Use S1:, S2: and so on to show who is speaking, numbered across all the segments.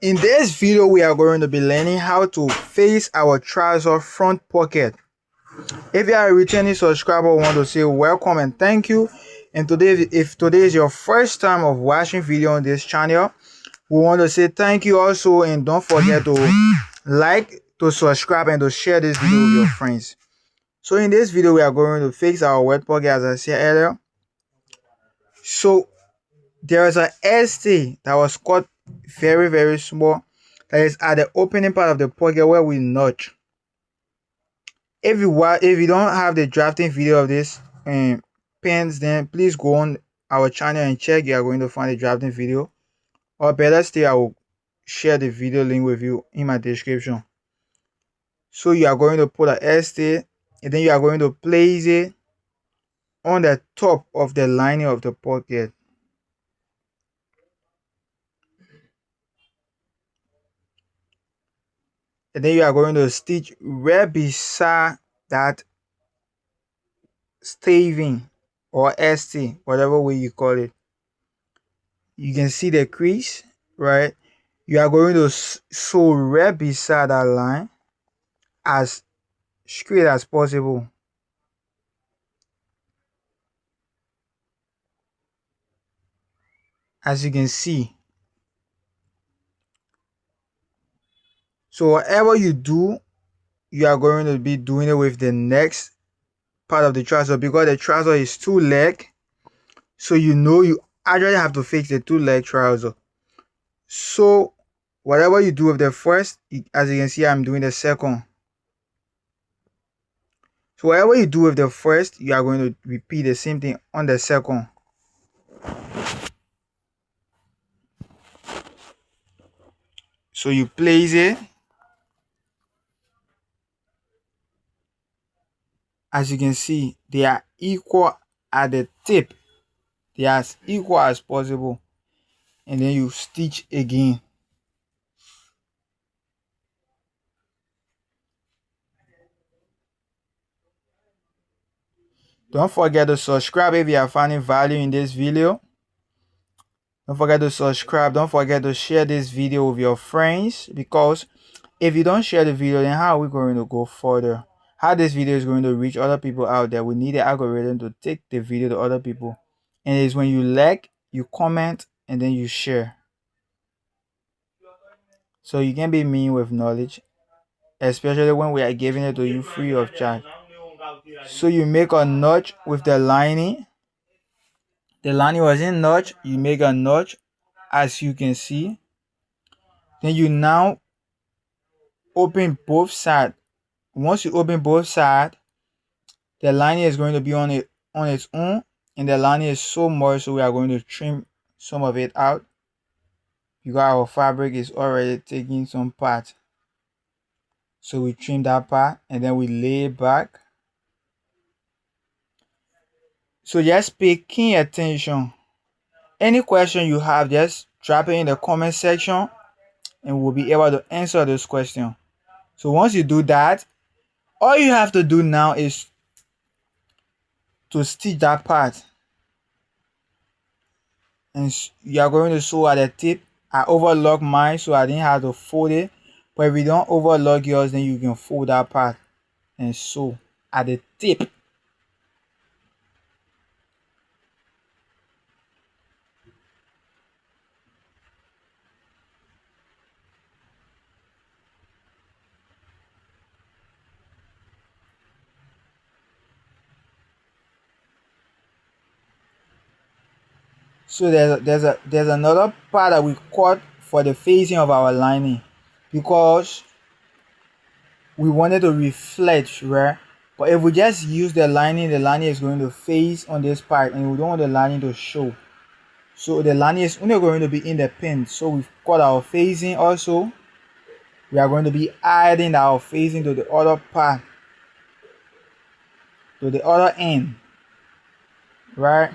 S1: In this video, we are going to be learning how to face our trouser front pocket. If you are a returning subscriber, we want to say welcome and thank you. And today, if today is your first time of watching video on this channel, we want to say thank you also, and don't forget to like, to subscribe, and to share this video with your friends. So in this video, we are going to fix our wet pocket, as I said earlier. So there is a ST that was cut very small, that is at the opening part of the pocket where we notch. If you don't have the drafting video of this pens, then please go on our channel and check. You are going to find the drafting video, or better still, I will share the video link with you in my description. So you are going to put a ST, and then you are going to place it on the top of the lining of the pocket. And then you are going to stitch right beside that staving or ST, whatever way you call it. You can see the crease, right? You are going to sew right beside that line as straight as possible. As you can see. So whatever you do, you are going to be doing it with the next part of the trouser, because the trouser is 2-leg. So you actually have to fix the 2-leg trouser. So whatever you do with the first, as you can see, I'm doing the second. So whatever you do with the first, you are going to repeat the same thing on the second. So you place it. As you can see, they are equal at the tip. They are as equal as possible. And then you stitch again. Don't forget to subscribe if you are finding value in this video. Don't forget to subscribe. Don't forget to share this video with your friends, because if you don't share the video, then how are we going to go further? How this video is going to reach other people out there? We need the algorithm to take the video to other people. And it's when you like, you comment, and then you share. So you can be mean with knowledge, especially when we are giving it to you free of charge. So you make a notch with the lining. The lining was in notch. You make a notch, as you can see. Then you now open both sides. Once you open both sides, the lining is going to be on its own, and the lining is so much, so we are going to trim some of it out, because our fabric is already taking some part. So we trim that part, and then we lay it back. So just pay keen attention. Any question you have, just drop it in the comment section, and we'll be able to answer those questions. So once you do that, all you have to do now is to stitch that part. And you are going to sew at the tip. I overlocked mine, so I didn't have to fold it. But if you don't overlock yours, then you can fold that part and sew at the tip. So there's another part that we cut for the facing of our lining, because we wanted to reflect, right? But if we just use the lining is going to face on this part, and we don't want the lining to show. So the lining is only going to be in the pin. So we've cut our facing also. We are going to be adding our facing to the other part, to the other end, right?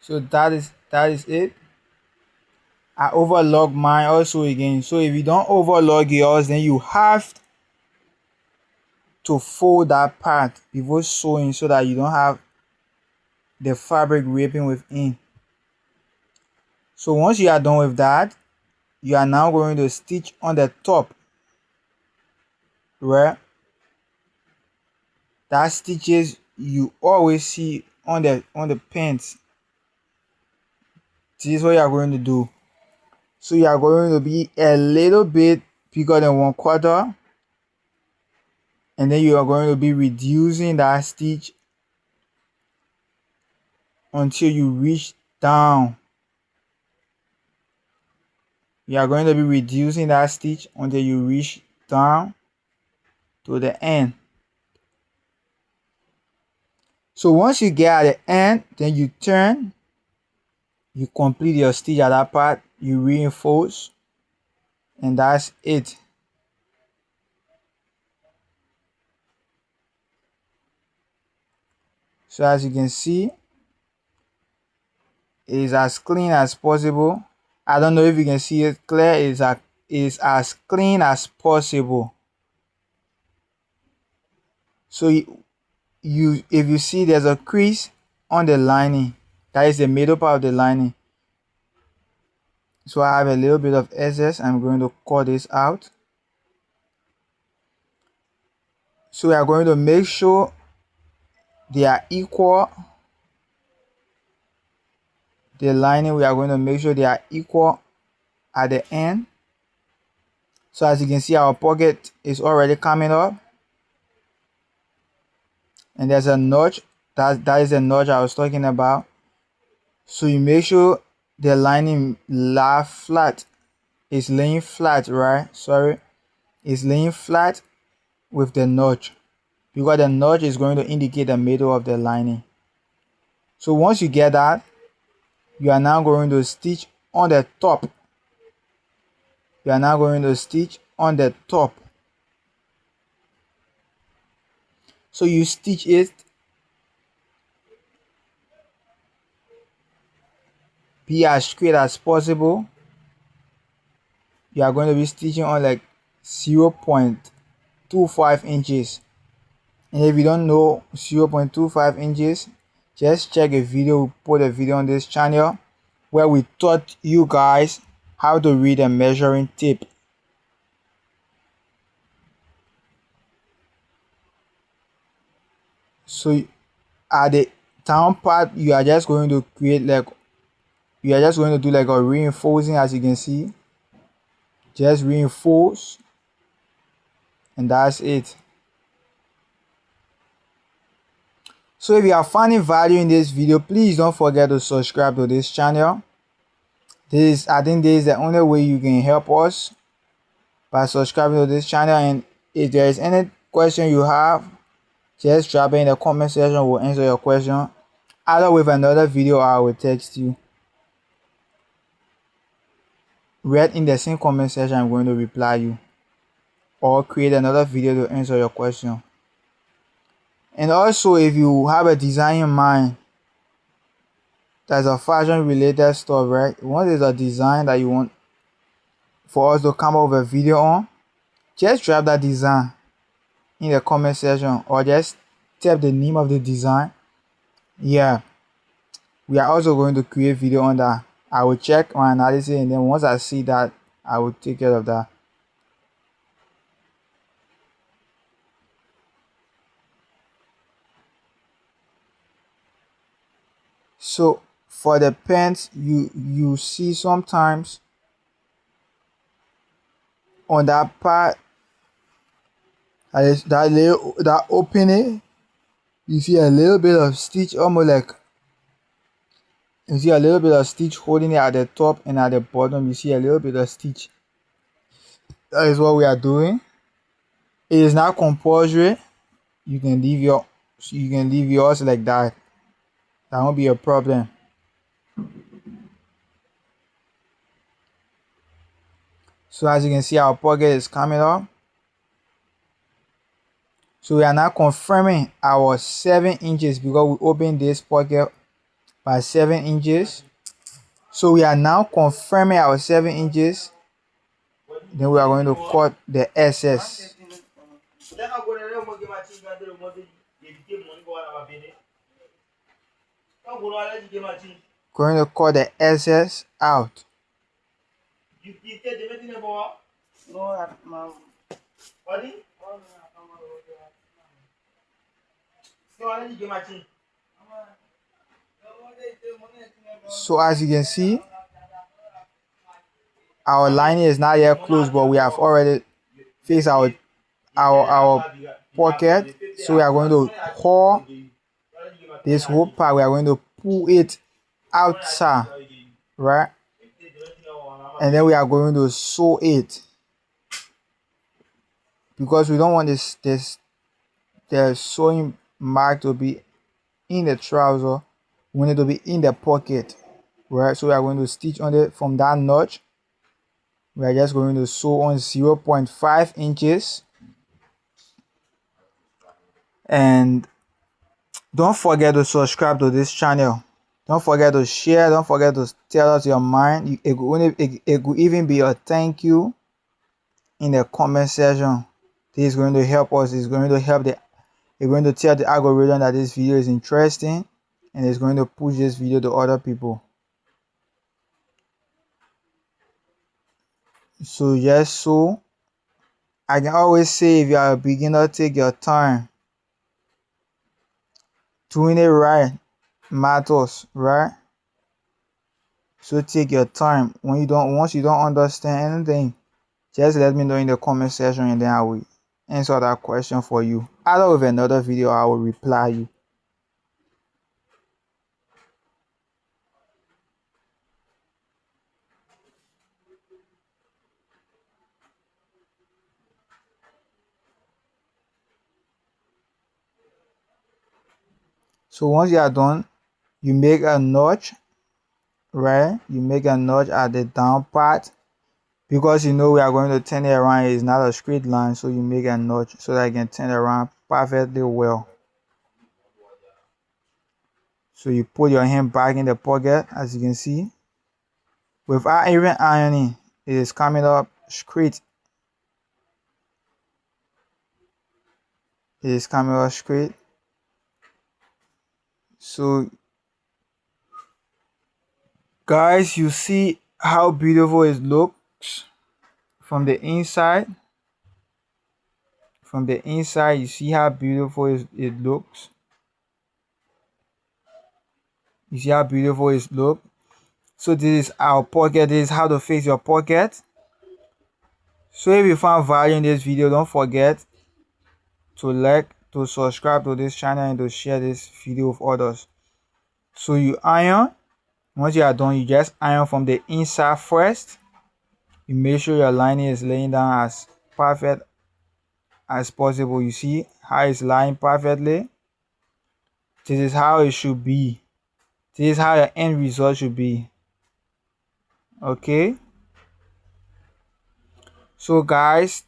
S1: So that is it. I overlog mine also again. So if you don't overlog yours, then you have to fold that part before sewing so that you don't have the fabric ripping within. So once you are done with that, you are now going to stitch on the top, right? That stitches you always see on the pants. This is what you are going to do. So you are going to be a little bit bigger than 1/4, and then you are going to be reducing that stitch until you reach down. You are going to be reducing that stitch until you reach down to the end. So once you get at the end, then you turn, you complete your stitch at that part, you reinforce, and that's it. So as you can see, it is as clean as possible. I don't know if you can see it clear. It is as clean as possible. So if you see there's a crease on the lining, that is the middle part of the lining. So I have a little bit of excess. I'm going to cut this out. So we are going to make sure they are equal. The lining, we are going to make sure they are equal at the end. So as you can see, our pocket is already coming up, and there's a notch. That is the notch I was talking about. So you make sure the lining lie flat. It's laying flat, right? Sorry, it's laying flat with the notch, because the notch is going to indicate the middle of the lining. So once you get that, you are now going to stitch on the top. You are now going to stitch on the top. So you stitch it, be as straight as possible. You are going to be stitching on like 0.25 inches. And if you don't know 0.25 inches, just check a video. We put a video on this channel where we taught you guys how to read a measuring tape. So at the down part, you are just going to create like, you are just going to do like a reinforcing. As you can see, just reinforce, and that's it. So if you are finding value in this video, please don't forget to subscribe to this channel. I think this is the only way you can help us, by subscribing to this channel. And if there is any question you have, just drop it in the comment section. We'll answer your question either with another video or I will text you. Right in the same comment section, I'm going to reply you or create another video to answer your question. And also, if you have a design in mind that's a fashion related stuff, right? What is a design that you want for us to come up with a video on, just drop that design in the comment section or just type the name of the design. Yeah, we are also going to create video on that. I will check my analysis, and then once I see that, I will take care of that. So for the pants, you see sometimes on that part, that opening, you see a little bit of stitch, almost like you see a little bit of stitch holding it at the top, and at the bottom you see a little bit of stitch. That is what we are doing. It is not compulsory. You can leave yours like that. That won't be a problem. So as you can see, our pocket is coming up. So we are now confirming our 7 inches, because we opened this pocket by 7 inches. So we are now confirming our 7 inches. Then we are going to cut the excess. Going to cut the excess out. So as you can see, our lining is not yet closed, but we have already fixed our pocket. So we are going to haul this whole part. We are going to pull it outside, right? And then we are going to sew it, because we don't want the sewing mark to be in the trouser. We want it to be in the pocket, right? So we are going to stitch on it from that notch. We are just going to sew on 0.5 inches. And don't forget to subscribe to this channel. Don't forget to share. Don't forget to tell us your mind. It could even be a thank you in the comment section. This is going to help us. It's going to help it's going to tell the algorithm that this video is interesting, and it's going to push this video to other people. So yes, so I can always say, if you are a beginner, take your time. Doing it right matters, right? So take your time. Once you don't understand anything, just let me know in the comment section, and then I will answer that question for you. Either with another video, I will reply you. So once you are done, you make a notch, right? You make a notch at the down part, because you know we are going to turn it around. It's not a straight line, so you make a notch so that I can turn it around perfectly well. So you put your hand back in the pocket, as you can see, without even ironing. It is coming up straight. It is coming up straight. So guys, you see how beautiful it looks from the inside. From the inside, you see how beautiful it looks. You see how beautiful it looks. So this is our pocket. This is how to fix your pocket. So if you found value in this video, don't forget to like, to subscribe to this channel, and to share this video with others. So you iron. Once you are done, you just iron from the inside first. You make sure your lining is laying down as perfect as possible. You see how it's lying perfectly. This is how it should be. This is how your end result should be. Okay, so guys,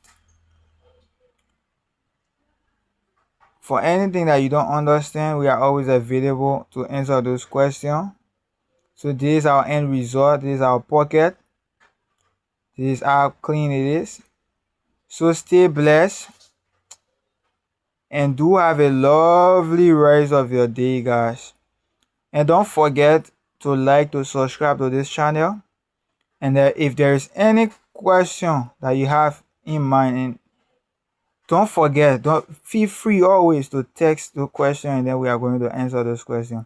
S1: for anything that you don't understand, we are always available to answer those questions. So this is our end result. This is our pocket. This is how clean it is. So stay blessed, and do have a lovely rest of your day, guys. And don't forget to like, to subscribe to this channel. And if there is any question that you have in mind, and don't forget, don't feel free always to text the question, and then we are going to answer those questions.